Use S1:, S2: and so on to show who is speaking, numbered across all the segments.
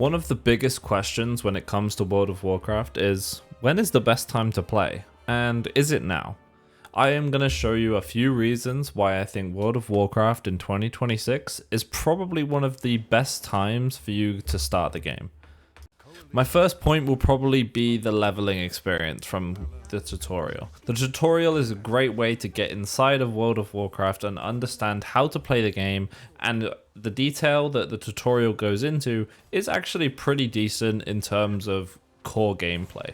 S1: One of the biggest questions when it comes to World of Warcraft is, when is the best time to play? And is it now? I am going to show you a few reasons why I think World of Warcraft in 2026 is probably one of the best times for you to start the game. My first point will probably be the leveling experience from the tutorial. The tutorial is a great way to get inside of World of Warcraft and understand how to play the game, and the detail that the tutorial goes into is actually pretty decent in terms of core gameplay.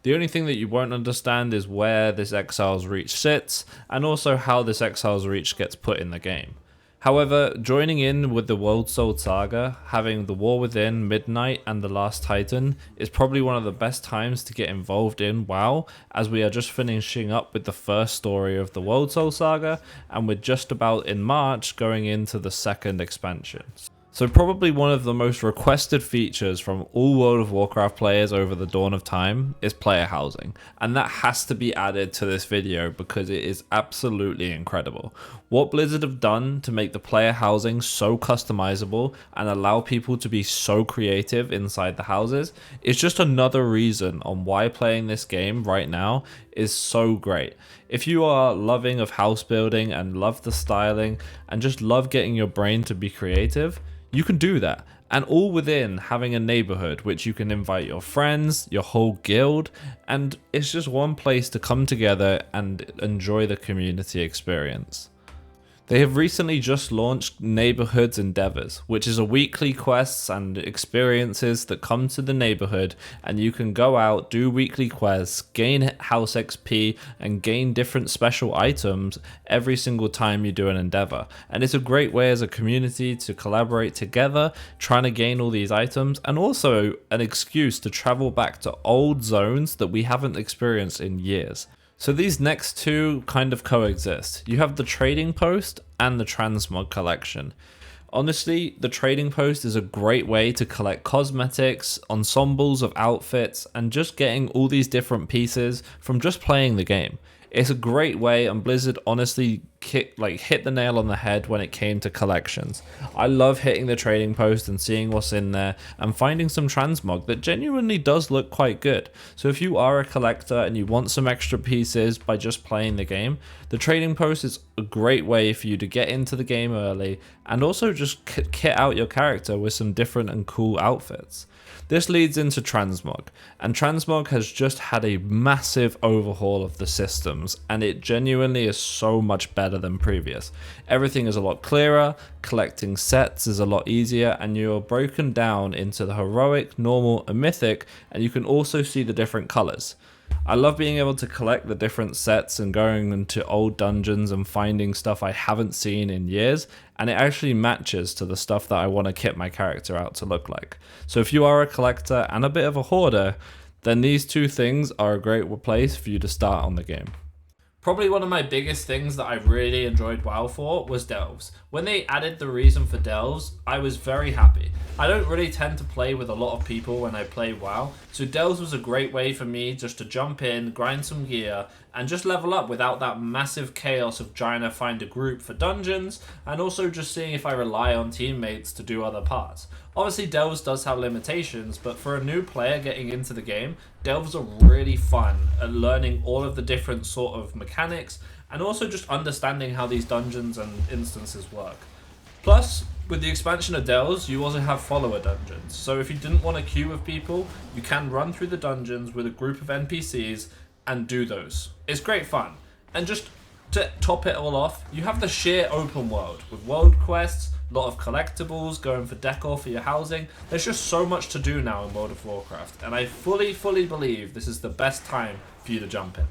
S1: The only thing that you won't understand is where this Exile's Reach sits, and also how this Exile's Reach gets put in the game. However, joining in with the World Soul Saga, having the War Within, Midnight, and the Last Titan is probably one of the best times to get involved in WoW, as we are just finishing up with the first story of the World Soul Saga, and we're just about in March going into the second expansion. So probably one of the most requested features from all World of Warcraft players over the dawn of time is player housing, and that has to be added to this video because it is absolutely incredible. What Blizzard have done to make the player housing so customizable and allow people to be so creative inside the houses is just another reason on why playing this game right now is so great. If you are loving of house building and love the styling and just love getting your brain to be creative, you can do that, and all within having a neighborhood which you can invite your friends, your whole guild, and it's just one place to come together and enjoy the community experience. They have recently just launched Neighborhoods Endeavors, which is a weekly quests and experiences that come to the neighborhood, and you can go out, do weekly quests, gain house XP, and gain different special items every single time you do an endeavor. And it's a great way as a community to collaborate together, trying to gain all these items, and also an excuse to travel back to old zones that we haven't experienced in years. So these next two kind of coexist. You have the trading post and the transmog collection. Honestly, the trading post is a great way to collect cosmetics, ensembles of outfits, and just getting all these different pieces from just playing the game. It's a great way, and Blizzard honestly hit the nail on the head when it came to collections. I love hitting the trading post and seeing what's in there and finding some transmog that genuinely does look quite good. So if you are a collector and you want some extra pieces by just playing the game, the trading post is a great way for you to get into the game early and also just kit out your character with some different and cool outfits. This leads into transmog, and transmog has just had a massive overhaul of the systems, and it genuinely is so much better than previous. Everything is a lot clearer, collecting sets is a lot easier, and you're broken down into the heroic, normal, and mythic, and you can also see the different colors. I love being able to collect the different sets and going into old dungeons and finding stuff I haven't seen in years, and it actually matches to the stuff that I want to kit my character out to look like. So if you are a collector and a bit of a hoarder, then these two things are a great place for you to start on the game. Probably one of my biggest things that I really enjoyed WoW for was delves. When they added the reason for delves, I was very happy. I don't really tend to play with a lot of people when I play WoW, so delves was a great way for me just to jump in, grind some gear, and just level up without that massive chaos of trying to find a group for dungeons, and also just seeing if I rely on teammates to do other parts. Obviously delves does have limitations, but for a new player getting into the game, delves are really fun at learning all of the different sort of mechanics, and also just understanding how these dungeons and instances work. Plus, with the expansion of delves, you also have follower dungeons, so if you didn't want to queue with people, you can run through the dungeons with a group of NPCs and do those. It's great fun. And just to top it all off, you have the sheer open world with world quests, a lot of collectibles, going for decor for your housing. There's just so much to do now in World of Warcraft, and I fully believe this is the best time for you to jump in.